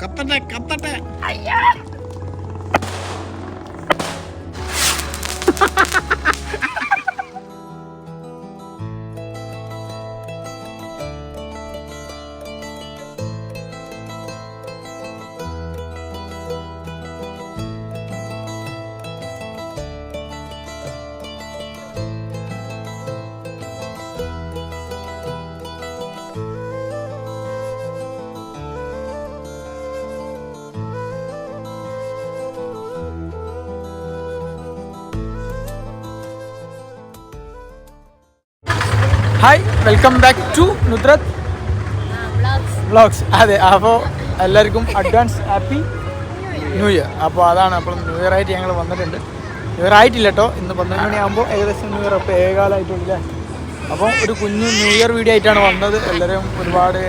കത്തട്ടെ കത്തട്ടെ. Hi, welcome back to Nudrat vlogs. അതെ, അപ്പോൾ എല്ലാവർക്കും അഡ്വാൻസ് ഹാപ്പി ന്യൂ ഇയർ. അപ്പോൾ അതാണ്, അപ്പോൾ ന്യൂ ഇയർ ആയിട്ട് ഞങ്ങൾ വന്നിട്ടുണ്ട്. ന്യൂ ഇയർ ആയിട്ടില്ല കേട്ടോ, ഇന്ന് 12 മണിയാകുമ്പോൾ ഏകദേശം ന്യൂ ഇയർ അപ്പോൾ ഏകാലമായിട്ടുള്ളൂ. അപ്പോൾ ഒരു കുഞ്ഞു ന്യൂ ഇയർ വീഡിയോ ആയിട്ടാണ് വന്നത്. എല്ലാവരും ഒരുപാട്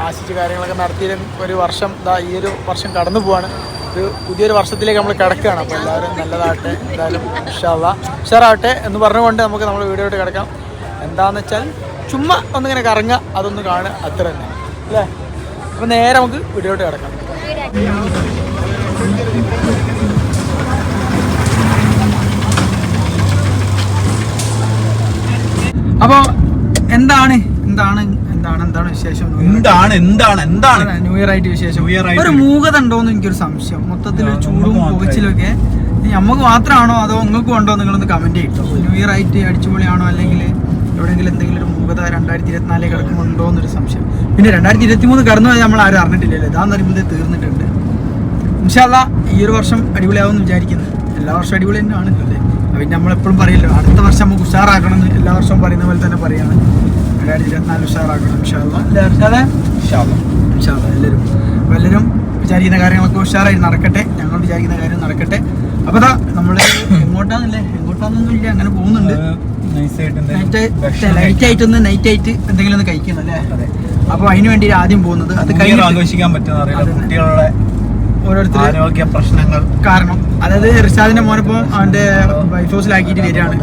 ആശിച്ച കാര്യങ്ങളൊക്കെ നടത്തിയതിലും ഒരു വർഷം ഈ ഒരു വർഷം കടന്നു പോവാണ്. ഒരു പുതിയൊരു വർഷത്തിലേക്ക് നമ്മൾ കിടക്കുകയാണ്. അപ്പോൾ എല്ലാവരും നല്ലതാകട്ടെ, എന്തായാലും ഉഷാറാവട്ടെ എന്ന് പറഞ്ഞുകൊണ്ട് നമുക്ക് നമ്മൾ വീഡിയോയിട്ട് കിടക്കാം. എന്താണെന്ന് വെച്ചാൽ ചുമ്മാ ഒന്നിങ്ങനെ കറങ്ങുക, അതൊന്ന് കാണുക, അത്ര തന്നെ അല്ലേ. അപ്പോൾ നേരെ നമുക്ക് വീഡിയോയിട്ട് കിടക്കാം. അപ്പോൾ എന്താണ് വിശേഷം? എന്താണ് ന്യൂ ഇയർ ആയിട്ട് വിശേഷം? ഒരു മൂകത ഉണ്ടോന്ന് എനിക്കൊരു സംശയം. മൊത്തത്തിൽ ചൂടും പുകച്ചിലൊക്കെ നമുക്ക് മാത്രമാണോ അതോ നിങ്ങൾക്കും ഉണ്ടോ? നിങ്ങളൊന്ന് കമന്റ് ചെയ്തോ. ന്യൂ ഇയർ ആയിട്ട് അടിച്ചുപൊളിയാണോ, അല്ലെങ്കിൽ എവിടെയെങ്കിലും എന്തെങ്കിലും ഒരു മൂകത 2024 കിടക്കുന്നുണ്ടോ എന്നൊരു സംശയം. പിന്നെ 2023 കടന്നു പോയാൽ നമ്മൾ ആരും അറിഞ്ഞിട്ടില്ലല്ലോ. ഇതാന്ന് പറയുമ്പോൾ തീർന്നിട്ടുണ്ട്. ഇൻഷാ അല്ലാഹ് ഈ ഒരു വർഷം അടിപൊളിയാവുമെന്ന് വിചാരിക്കുന്നു. എല്ലാ വർഷവും അടിപൊളി തന്നെ ആണല്ലോ അല്ലേ. പിന്നെ നമ്മളെപ്പോഴും പറയല്ലോ അടുത്ത വർഷം നമുക്ക് ഉഷാറാക്കണം എന്ന് എല്ലാ വർഷവും പറയുന്ന പോലെ തന്നെ പറയാണ്. 2024 ഉഷാറാക്കണം ഇൻഷാ അല്ലാഹ്. എല്ലാവരും വിചാരിക്കുന്ന കാര്യങ്ങളൊക്കെ ഉഷാറായി നടക്കട്ടെ. ഞങ്ങൾ വിചാരിക്കുന്ന കാര്യം നടക്കട്ടെ. അപ്പോൾ അതാ നമ്മൾ എങ്ങോട്ടാന്നൊന്നും ഇല്ല, അങ്ങനെ പോകുന്നുണ്ട്. നൈറ്റ് ആയിട്ട് എന്തെങ്കിലും ഒന്ന് കഴിക്കണം അല്ലേ. അപ്പോൾ അതിന് വേണ്ടി ആദ്യം പോകുന്നത് അത് ആഘോഷിക്കാൻ പറ്റുന്ന ഓരോരുത്തർ ആരോഗ്യ പ്രശ്നങ്ങൾ കാരണം, അതായത് റിഷാദിന്റെ മോനിപ്പോൾ അവന്റെ വൈഫ് ഹൗസിലാക്കിയിട്ട് വരികയാണ്.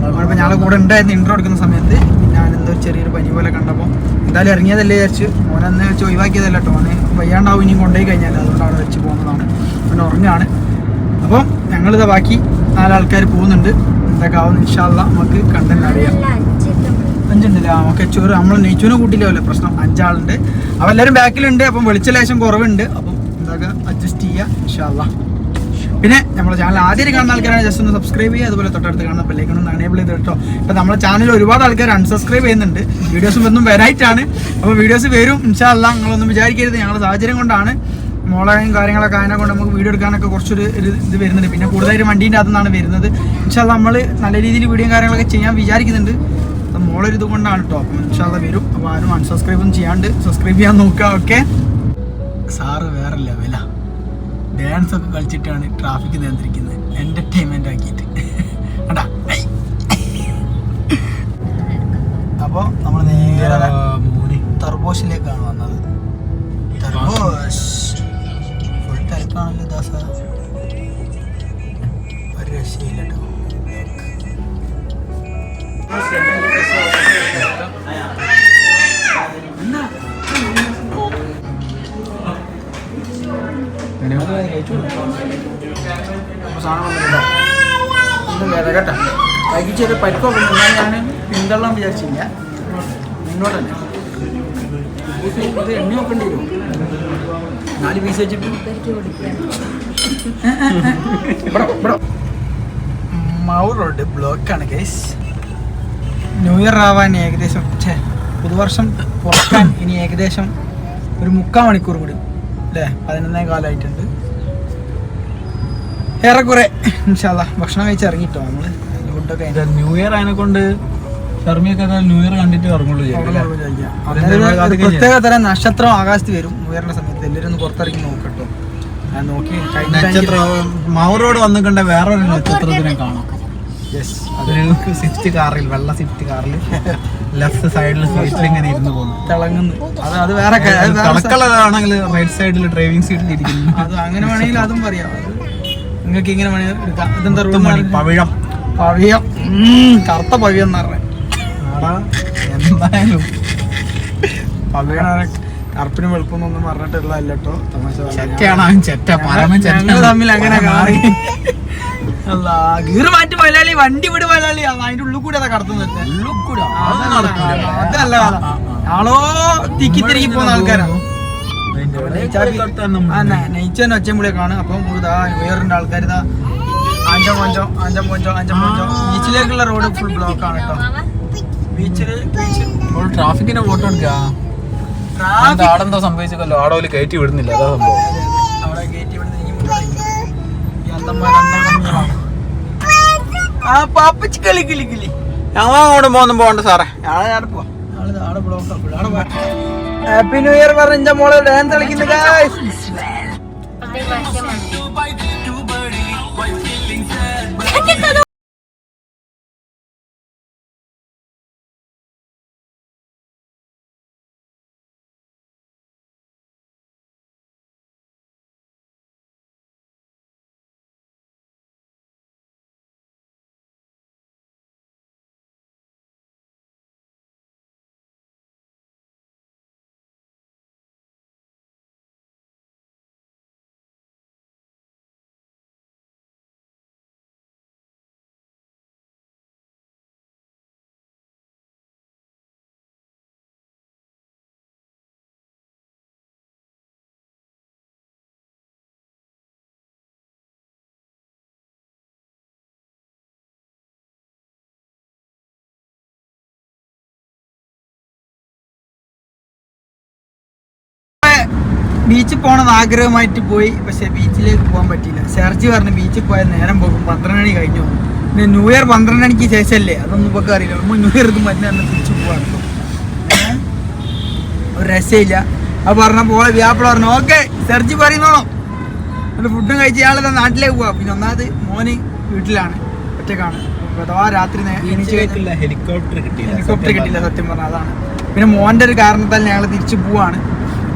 അപ്പോൾ ഞങ്ങളെ കൂടെ ഉണ്ടായിരുന്നു ഇൻട്രോ എടുക്കുന്ന സമയത്ത്. ഞാൻ എന്തോ ചെറിയൊരു പനി പോലെ കണ്ടപ്പോൾ എന്തായാലും ഇറങ്ങിയതല്ലേ വിചാരിച്ചു. മോനെന്ന് വെച്ച് ഒഴിവാക്കിയതല്ല കേട്ടോ. അവന് വയ്യാണ്ടാവും ഇനിയും കൊണ്ടുപോയി കഴിഞ്ഞാൽ, അതുകൊണ്ട് അവിടെ വെച്ച് പോകുന്നതാണ്. പിന്നെ ഉറങ്ങുകയാണ്. അപ്പം ഞങ്ങളിത് ബാക്കി 4 ആൾക്കാർ പോകുന്നുണ്ട്. എന്തൊക്കെ ആവും ഇൻഷാ അല്ലാഹ് നമുക്ക് കണ്ടന്റ് അറിയാം. 5 ഉണ്ടല്ലേ? നമുക്ക് ചോറ് നമ്മൾ നെയ്ച്ചൂനെ കൂട്ടിയില്ലേ പ്രശ്നം. 5 ആളുണ്ട്. അപ്പോൾ എല്ലാവരും ബാക്കിലുണ്ട്. അപ്പം വെളിച്ച ലേശം കുറവുണ്ട്. അപ്പം എന്തൊക്കെ അഡ്ജസ്റ്റ് ചെയ്യുക ഇൻഷാ അല്ലാഹ്. പിന്നെ നമ്മുടെ ചാനൽ ആദ്യമായിട്ട് കാണുന്ന ആൾക്കാരാണ് ജസ്റ്റ് ഒന്ന് സബ്സ്ക്രൈബ് ചെയ്യുക. അതുപോലെ തൊട്ടടുത്ത് കാണുന്ന ബെല്ലൈക്കൺ ഒന്ന് എനേബിൾ ചെയ്ത് കേട്ടോ. ഇപ്പം നമ്മുടെ ചാനലിൽ ഒരുപാട് ആൾക്കാർ അൺസബ്സ്ക്രൈബ് ചെയ്യുന്നുണ്ട്. വീഡിയോസും ഒന്നും വരായിട്ടാണ്. അപ്പോൾ വീഡിയോസ് വരും ഇൻഷാ അല്ലാഹ്. നിങ്ങളൊന്നും വിചാരിക്കരുത്, ഞങ്ങളുടെ സാഹചര്യം കൊണ്ടാണ്. മോളയും കാര്യങ്ങളൊക്കെ അതിനെ കൊണ്ട് നമുക്ക് വീഡിയോ എടുക്കാനൊക്കെ കുറച്ചൊരു ഇത് വരുന്നുണ്ട്. പിന്നെ കൂടുതലായിട്ട് വണ്ടീൻ്റെ അകത്തുനിന്നാണ് വരുന്നത്. ഇൻഷാ അല്ലാഹ് നമ്മൾ നല്ല രീതിയിൽ വീഡിയോയും കാര്യങ്ങളൊക്കെ ചെയ്യാൻ വിചാരിക്കുന്നുണ്ട്. മോളൊരു ഇത് കൊണ്ടാണ് കേട്ടോ. അപ്പം ഇൻഷാ അല്ലാഹ് വരും. അപ്പോൾ ആരും അൺസബ്സ്ക്രൈബ് ഒന്നും ചെയ്യാണ്ട് സബ്സ്ക്രൈബ് ചെയ്യാൻ നോക്കുക. ഓക്കെ. സാറ് വേറെ ലെവലാ. ഡാൻസ് ഒക്കെ കളിച്ചിട്ടാണ് ട്രാഫിക് നിയന്ത്രിക്കുന്നത്, എന്റർടൈൻമെന്റ് ആക്കിയിട്ട്. കണ്ടാ. അപ്പോൾ നമ്മൾ നേരെ ടർബോസിലേക്കാണ് വന്നത്. ടർബോസ് ഫുൾ തിരക്കാണല്ലോ ദാസ, ഒരു രക്ഷയില്ല കേട്ടോ. കേട്ടോ കൈക്ക് ചെറിയ പരിക്കൊക്കെ ഉണ്ടെന്നാൽ ഞാൻ പിന്തള്ളാൻ വിചാരിച്ചില്ല. മുന്നോട്ട് തന്നെ ഇത് എണ്ണി നോക്കേണ്ടി വരും. 4 പീസ് വെച്ചിട്ട് മൗർ റോഡ് ബ്ലോക്കാണ് ഗൈസ്. ന്യൂ ഇയർ ആവാൻ ഏകദേശം പുതുവർഷം പുറക്കാൻ ഇനി ഏകദേശം ഒരു 3/4 മണിക്കൂർ കൂടി അല്ലേ. 11 കാലമായിട്ടുണ്ട് ഏറെക്കുറെ. ഇൻഷാ അല്ലാഹ് ഭക്ഷണം കഴിച്ച് ഇറങ്ങിട്ടോ നമ്മൾ. ഫുഡൊക്കെ ന്യൂ ഇയർ അതിനെ കൊണ്ട് ഷർമിയൊക്കെ ന്യൂ ഇയർ കണ്ടിട്ട് ഇറങ്ങുള്ളൂ. പ്രത്യേക തരം നക്ഷത്രം ആകാശത്ത് വരും ന്യൂ ഇയറിന്റെ സമയത്ത്. എല്ലാവരും ഒന്ന് പുറത്തിറങ്ങി നോക്കട്ടോ. ഞാൻ നോക്കി നക്ഷത്രം മൗറോട് വന്നിക്കണ്ട വേറൊരു നക്ഷത്രത്തിനെ കാണാം. അതൊരു സ്വിഫ്റ്റ് കാറിൽ, വെള്ള സ്വിഫ്റ്റ് കാറിൽ ലെഫ്റ്റ് സൈഡിൽ സീറ്റിൽ ഇങ്ങനെ ഇരുന്ന് പോകുന്നു, തിളങ്ങുന്നു. അത് വേറെ കളറാണെങ്കിൽ റൈറ്റ് സൈഡിൽ ഡ്രൈവിംഗ് സീറ്റിൽ ഇരിക്കുന്നു. അത് അങ്ങനെ വേണമെങ്കിൽ അതും പറയാം. നിങ്ങൾക്ക് ഇങ്ങനെ വേണമെങ്കിൽ എടുക്കാം. ഇതെന്താ പവിഴം? പവിഴം, കറുത്ത പവിഴം എന്ന് പറഞ്ഞ എന്തായാലും പവിഴ കറുപ്പിനും വെളുപ്പൊന്നും പറഞ്ഞിട്ടുള്ളതല്ല കേട്ടോ, തമാശ ഞങ്ങൾ തമ്മിൽ അങ്ങനെ കാണി. ഗീറ് മാറ്റി മലയാളി, വണ്ടി വിട് മലയാളി, അതിന്റെ ഉള്ളിൽ കൂടെ അതാ കടത്തുന്നത്. അതല്ല ആളോ തിക്കി തിരികി പോകുന്ന ആൾക്കാരാണ്. നെയ്ച്ചോന്റെ ഒച്ചമുളിയെ കാണും. അപ്പം ഇതാ വേറെ ആൾക്കാർ ഇതാ അഞ്ചോ ബീച്ചിലേക്കുള്ള റോഡ് ഫുൾ ബ്ലോക്ക് ആണ് കേട്ടോ. ബീച്ചില് ട്രാഫിക്കിന്റെ ഫോട്ടോ എടുക്കുക. ആടെന്തോ സംഭവിച്ചല്ലോ, ആടോല് കയറ്റി വിടുന്നില്ല, അതാ സംഭവം. അവിടെ കയറ്റി വിടുന്ന ഞങ്ങൾ അങ്ങോട്ട് പോകുന്നു. പോകണ്ട സാറേ, ഹാപ്പി ന്യൂ ഇയർ പറഞ്ഞ മോളെ ഡാൻസ് കളിക്കുന്നു. ബീച്ചിൽ പോകണമെന്ന് ആഗ്രഹമായിട്ട് പോയി, പക്ഷെ ബീച്ചിലേക്ക് പോകാൻ പറ്റിയില്ല. സെർച്ച് പറഞ്ഞ് ബീച്ചിൽ പോയാൽ നേരം പോകും, 12 മണി കഴിഞ്ഞു. പിന്നെ ന്യൂ ഇയർ 12 മണിക്ക് ശേഷമല്ലേ, അതൊന്നും ഇപ്പോൾ അറിയില്ല. നമ്മൾ ന്യൂ ഇയർക്ക് മറ്റേ തന്നെ തിരിച്ചു പോവാണ്. ഒരു രസമില്ല. അത് പറഞ്ഞപ്പോൾ വ്യാപാരം പറഞ്ഞു ഓക്കെ സെർച്ച് പറയുന്നോളാം. അത് ഫുഡും കഴിച്ച് ഇയാളെ നാട്ടിലേക്ക് പോവാം. പിന്നെ ഒന്നാമത് മോന് വീട്ടിലാണ്, ഒറ്റക്കാണ്. അഥവാ രാത്രി ഹെലികോപ്റ്റർ കിട്ടിയില്ല സത്യം പറഞ്ഞാൽ, അതാണ്. പിന്നെ മോൻ്റെ ഒരു കാരണത്താൽ ഞങ്ങൾ തിരിച്ചു പോവാണ്.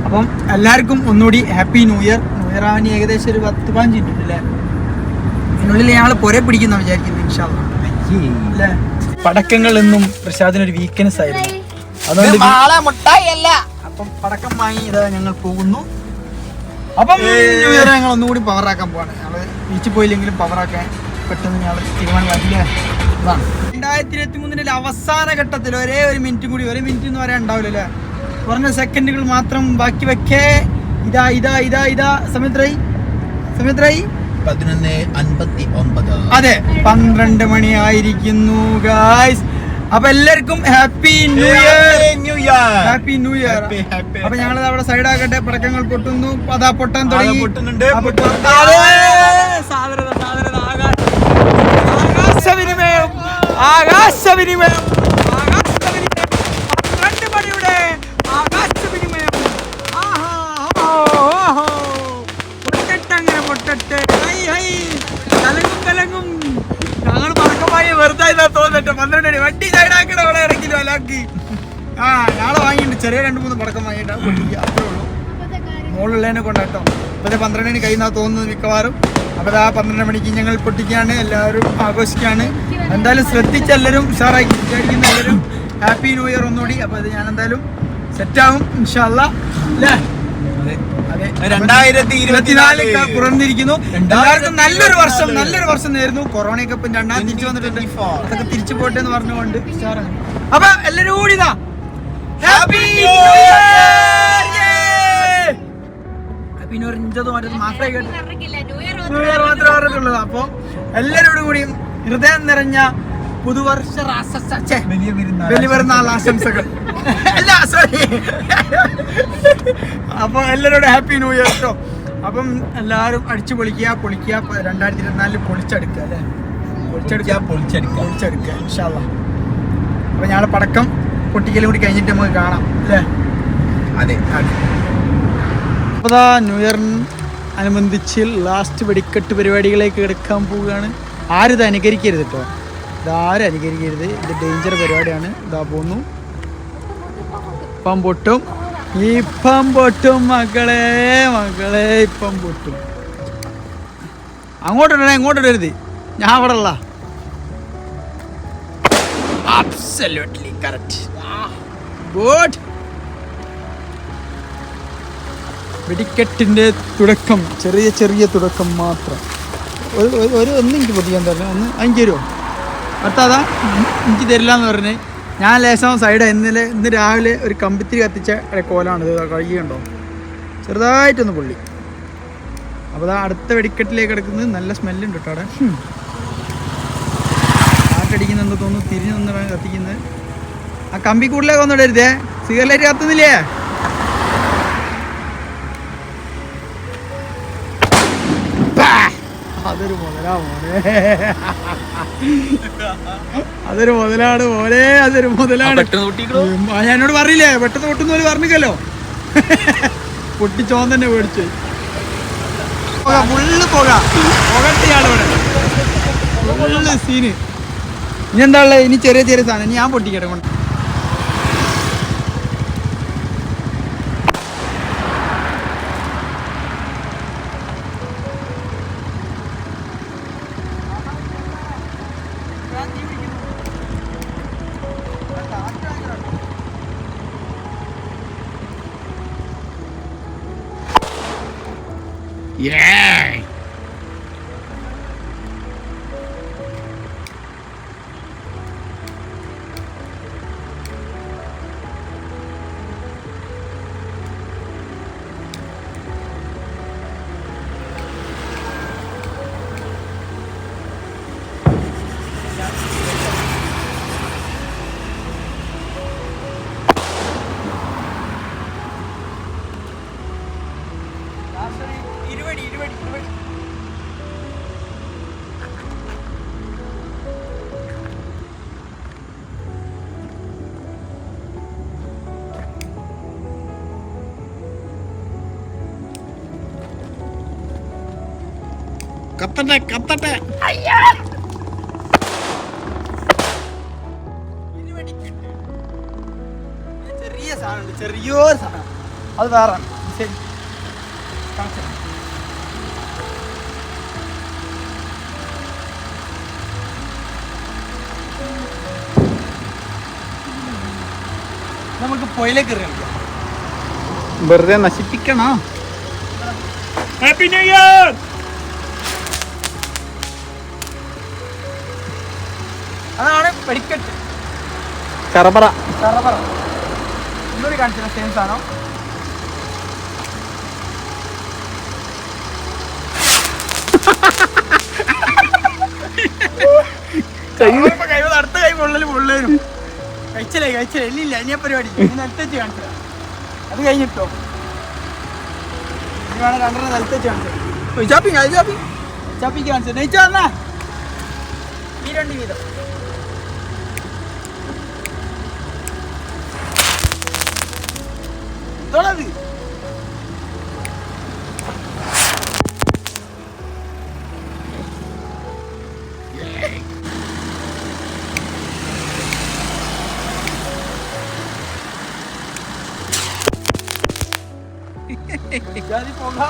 അപ്പം എല്ലാവർക്കും ഒന്നുകൂടി happy new year. New year ആവാൻ ഏകദേശം ഒരു 10-15 മിനിറ്റ് അല്ലേ, അതിനുള്ളിൽ ഞങ്ങൾ പുര പിടിക്കുന്ന വിചാരിക്കുന്നു ഇൻഷാ അല്ലാഹ് അല്ലേ. പടക്കങ്ങൾ എന്നും പ്രസാദിനൊരു വീക്ക്നെസ് ആയിരുന്നു, അതുകൊണ്ട് അപ്പം പടക്കം വാങ്ങി ഇതാ ഞങ്ങൾ പോകുന്നു. അപ്പം ന്യൂ ഇയർ ഞങ്ങൾ ഒന്നുകൂടി പവറാക്കാൻ പോവാണ്. ഞങ്ങൾ ബീച്ചിൽ പോയില്ലെങ്കിലും പവറാക്കാൻ പെട്ടെന്ന് ഞങ്ങൾ തീരുമാനമാക്കില്ലേ. അതാണ് 2023 അവസാന ഘട്ടത്തിൽ ഒരേ ഒരു മിനിറ്റ് കൂടി, ഒരു മിനിറ്റ് എന്ന് പറയാൻ ഉണ്ടാവില്ല അല്ലേ, കുറഞ്ഞ സെക്കൻഡുകൾ മാത്രം ബാക്കി വെക്കേ. ഇതാ സമയത്രായി 11:59. അതെ, 12 മണി ആയിരിക്കുന്നു ഗായ്സ്. അപ്പൊ എല്ലാവർക്കും ഹാപ്പി ന്യൂ ഇയർ. അപ്പൊ ഞങ്ങൾ അവിടെ സൈഡ് ആക്കട്ടെ, പടക്കങ്ങൾ പൊട്ടുന്നു. അതാ പൊട്ടാൻ തുടങ്ങി. ആകാശവിനിമയം 12 മണിയുടെ ആകാശവിനിമയം. പൊട്ടട്ടെ, പൊട്ടട്ടെ. കലങ്ങും. ഞങ്ങൾ പടക്കമായി വെറുതെ തോന്നട്ടെ. 12 മണി വണ്ടി സൈഡാക്കണ അവിടെ ഇറക്കില്ലോ അലാക്കി. നാളെ വാങ്ങിയിട്ടുണ്ട്, ചെറിയ 2-3 പടക്കം വാങ്ങിയിട്ടാണ് പൊട്ടിക്കുക, അത്രേ ഉള്ളൂ. മോളുള്ളതിനെ കൊണ്ടാട്ടോ. ഇപ്പോഴത്തെ 12 മണി കഴിയുന്നാ തോന്നുന്നത് മിക്കവാറും. അപ്പോൾ ആ 12 മണിക്ക് ഞങ്ങൾ പൊട്ടിക്കുകയാണ്, എല്ലാവരും ആഘോഷിക്കുകയാണ്. എന്തായാലും ശ്രദ്ധിച്ച് എല്ലാവരും ഉഷാറാക്കി വിചാരിക്കുന്ന എല്ലാവരും ഹാപ്പി ന്യൂ ഇയർ ഒന്നുകൂടി. അപ്പോൾ അത് ഞാൻ എന്തായാലും സെറ്റാവും ഇൻഷാ അല്ലാഹ് അല്ലേ. 2024 പുറന്നിരിക്കുന്നു. എല്ലാവർക്കും നല്ലൊരു വർഷം നേരുന്നു. കൊറോണയൊക്കെ ഇപ്പം 2ാം തിരിച്ചു വന്നിട്ടുണ്ട്, അതൊക്കെ തിരിച്ചു പോട്ടെ എന്ന് പറഞ്ഞുകൊണ്ട് ഉഷാറാണ്. അപ്പൊ എല്ലാവരും കൂടി happy new year. Happy new year ഇഞ്ചതും മറ്റത് മാത്രമേ കേട്ടു, ന്യൂ ഇയർ മാത്രമേ പറഞ്ഞിട്ടുള്ളത്. അപ്പോൾ എല്ലാവരോടും കൂടിയും ഹൃദയം നിറഞ്ഞ പുതുവർഷ വലിയ പെരുന്നാൾ ആശംസകൾ. അല്ല സോറി. അപ്പൊ എല്ലാവരോടും ഹാപ്പി ന്യൂ ഇയർ കേട്ടോ. അപ്പം എല്ലാവരും അടിച്ചു പൊളിക്കുക 2024 പൊളിച്ചെടുക്കുക അല്ലേ, പൊളിച്ചെടുക്കുക ഇൻഷാ അല്ലാഹ്. അപ്പൊ ഞങ്ങളെ പടക്കം പൊട്ടിക്കലും കൂടി കഴിഞ്ഞിട്ട് നമുക്ക് കാണാം അല്ലേ. അതെ. അപ്പോൾ ന്യൂ ഇയറിന് അനുബന്ധിച്ച് ലാസ്റ്റ് വെടിക്കെട്ട് പരിപാടികളിലേക്ക് എടുക്കാൻ പോവുകയാണ്. ആരും ഇത് അനുകരിക്കരുത് കേട്ടോ, ഇതാരും അനുകരിക്കരുത്, ഇത് ഡേഞ്ചർ പരിപാടിയാണ്. ഇതാ പോന്നു, ഇപ്പം പൊട്ടും മക്കളെ ഇപ്പം പൊട്ടും. അങ്ങോട്ടിടരുത്, ഞാൻ അവിടെ ഉള്ള. Absolutely correct. Good. വെടിക്കെട്ടിൻ്റെ തുടക്കം, ചെറിയ ചെറിയ തുടക്കം മാത്രം. ഒന്ന് എനിക്ക് പൊതിക്കാൻ തരണം, ഒന്ന് 5 തരുമോ? അടുത്തതാ എനിക്ക് തരില്ല എന്ന് പറഞ്ഞ് ഞാൻ ലേശം സൈഡ് ഇന്ന് രാവിലെ ഒരു കമ്പിത്തിരി കത്തിച്ച കോലാണിത്. കഴുകിയുണ്ടോ ചെറുതായിട്ടൊന്ന് പൊള്ളി. അപ്പോൾ അതാ അടുത്ത വെടിക്കെട്ടിലേക്ക് കിടക്കുന്നത്. നല്ല സ്മെല്ലുണ്ട് കേട്ടോ അവിടെ. കാറ്റടിക്കുന്നുണ്ട് തോന്നുന്നു. തിരിഞ്ഞു നിന്നാണ് കത്തിക്കുന്നത്. ആ കമ്പി കൂടുതലേക്ക് ഒന്നും ഇടരുതേ, സിഗരറ്റ് കത്തുന്നില്ലേ? അതൊരു മുതലാ മോനെ, അതൊരു മുതലാണ് മോനെ, അതൊരു മുതലാണ്. ഞാൻ എന്നോട് പറഞ്ഞില്ലേ പെട്ടെന്ന് പൊട്ടുന്ന പോലെ പറഞ്ഞില്ലല്ലോ. പൊട്ടിച്ചോൻ തന്നെ മേടിച്ചു. ഫുള്ള് പുകട്ടിയാളിവിടെ, ഫുള്ള് സീന്. ഇനി എന്താ ഉള്ളത്? ഇനി ചെറിയ ചെറിയ സാധനം ഞാൻ പൊട്ടിക്കട്ടെ കൊണ്ട്. Yeah! കത്തട്ടെ കത്തട്ടെ. ചെറിയ സാധനം, ചെറിയൊരു സാധനം, അത് വേറെ. നമുക്ക് പുഴയിലേക്ക് എറിയാം. വെറുതെ നശിപ്പിക്കണോ? Happy new year. അതാണ് വെടിക്കെട്ട്. ചറപറ ചറപറ ഒന്നുകൂടി കാണിച്ചാൽ സെയിം സാധനം. അടുത്ത കൈ പൊള്ളലും കഴിച്ചലേ ഇല്ലില്ല. ഇനിയ പരിപാടി നിലത്തേച്ച് കാണിച്ചത് അത് കഴിഞ്ഞിട്ടോ. ഇനി വേണം രണ്ടെണ്ണം നിലത്തേച്ച് കാണിച്ചത്. ചാപ്പിക്ക് കാണിച്ചത് നെയ്ച്ച പറഞ്ഞാ ഈ 2 വീതം. തൊളത് പോകാ.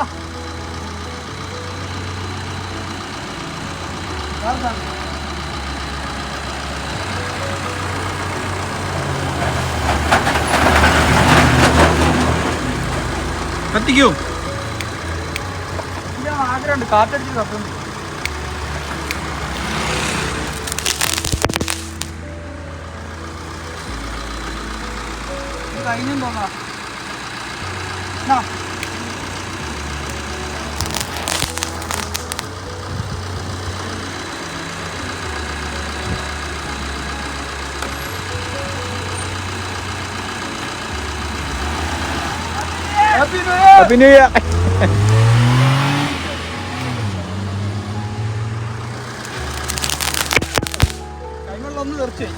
കത്തിക്കോ? ആഗ്രഹമുണ്ട് കാറ്റടിച്ച് കത്തുന്നു. കഴിഞ്ഞും തോന്നാ. Happy New Year. കൈമള്ളൊന്ന് തെറിച്ചേ.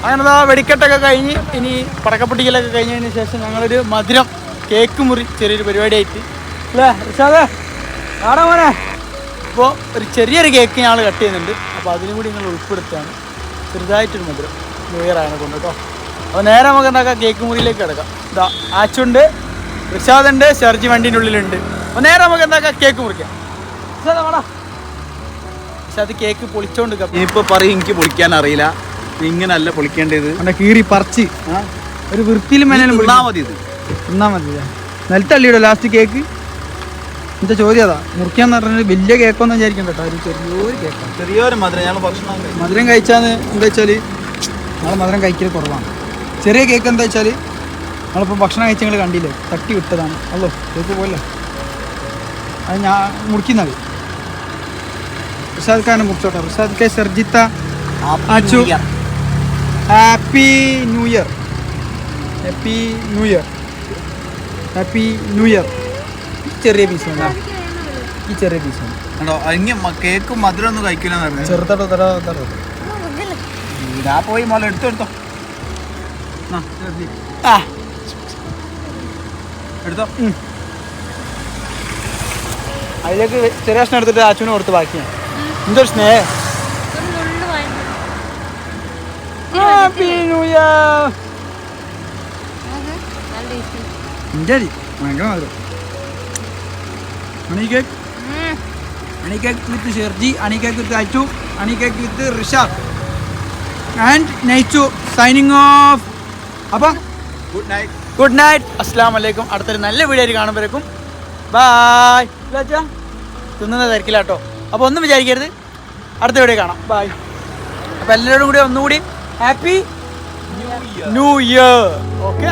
അങ്ങനെതാ വെടിക്കെട്ടൊക്കെ കഴിഞ്ഞ് ഇനി പടക്കപ്പൊട്ടിക്കലൊക്കെ കഴിഞ്ഞതിന് ശേഷം ഞങ്ങളൊരു മധുരം കേക്ക് മുറി ചെറിയൊരു പരിപാടിയായിട്ട് അല്ലേ റിഷാദേ? ആടാ മോനെ. അപ്പോൾ ഒരു ചെറിയൊരു കേക്ക് ഞങ്ങൾ കട്ട് ചെയ്യുന്നുണ്ട്. അപ്പോൾ അതിനും കൂടി നിങ്ങൾ ഉൾപ്പെടുത്തുകയാണ്. ചെറുതായിട്ടൊരു മധുരം ന്യൂ ഇയർ ആയതിനെ കൊണ്ട് കേട്ടോ. അപ്പോൾ നേരെ നമുക്ക് എന്താക്കാം കേക്ക് മുറിയിലേക്ക് കിടക്കാം. ഇതാ ആച്ചുണ്ട്, റിഷാദുണ്ട്, ഷർജി വണ്ടീൻ്റെ ഉള്ളിലുണ്ട്. നേരെ നമുക്ക് എന്താക്കാം കേക്ക് മുറിക്കാം. പക്ഷെ അത് കേക്ക് പൊളിച്ചോണ്ട് ഇപ്പൊ പറയും എനിക്ക് പൊളിക്കാൻ അറിയില്ല, ഇങ്ങനല്ല പൊളിക്കേണ്ടത്. അവന്റെ കീറി പറിച്ച് ഒരു വൃത്തിയിലും മേലും തിന്നാ മതി, ഇത് തിന്നാ മതി. നിലത്തള്ളിയിടോ ലാസ്റ്റ് കേക്ക്. എന്റെ ചോദ്യം അതാ, മുറിക്കാന്ന് പറഞ്ഞാൽ വലിയ കേക്കൊന്നും വിചാരിക്കണ്ട കേട്ടോ, ഒരു ചെറിയൊരു കേക്കാണ്. ചെറിയൊരു മധുരം. ഞങ്ങൾ ഭക്ഷണം മധുരം കഴിച്ചാന്ന് എന്താ വെച്ചാൽ ഞങ്ങൾ മധുരം കഴിക്കൽ കുറവാണ്. ചെറിയ കേക്ക് എന്താ വെച്ചാൽ നമ്മളിപ്പോൾ ഭക്ഷണം കഴിച്ച് ഞങ്ങൾ കണ്ടില്ലേ, തട്ടി വിട്ടതാണ്. അല്ലോ കേക്ക് പോലെ അത് ഞാൻ മുറിക്കുന്നത്. റിഷാദ് ഖാനെ മുറിച്ചോട്ടെ. Rishad K Sharjitha Achu, happy new year, happy new year, happy new year. ചെറിയ പീസ് വേണ്ട, ഈ ചെറിയ പീസ് വേണ്ട. കേക്കും മധുരം ഒന്നും കഴിക്കില്ല. ചെറുതട്ടോ തടോ തടോ ഞാൻ പോയി മോളെ എടുത്തോ എടുത്തോ. അതിലേക്ക് ചെറിയ കഷ്ണം എടുത്തിട്ട് അച്ഛനെ കൊടുത്ത് ബാക്കിയാണ്. എന്തൊരു സ്നേഹം. Happy new year. ഇഞ്ചടി ഭയങ്കര മധുരം. Honey cake, honey cake with Sherji, honey cake with Achu, honey cake with Rishad and Naichu signing off. അപ്പം ഗുഡ് നൈറ്റ്, അസ്സലാമു അലൈക്കും. അടുത്തൊരു നല്ല വീഡിയോ ആയിട്ട് കാണുമ്പോഴേക്കും ബായ്. തിന്നുന്ന തിരക്കില്ലാട്ടോ, അപ്പോൾ ഒന്നും വിചാരിക്കരുത്. അടുത്ത വീഡിയോ കാണാം. ബായ്. അപ്പോൾ എല്ലാവരും കൂടി ഒന്നുകൂടി ഹാപ്പി ന്യൂ ഇയർ. ഓക്കെ.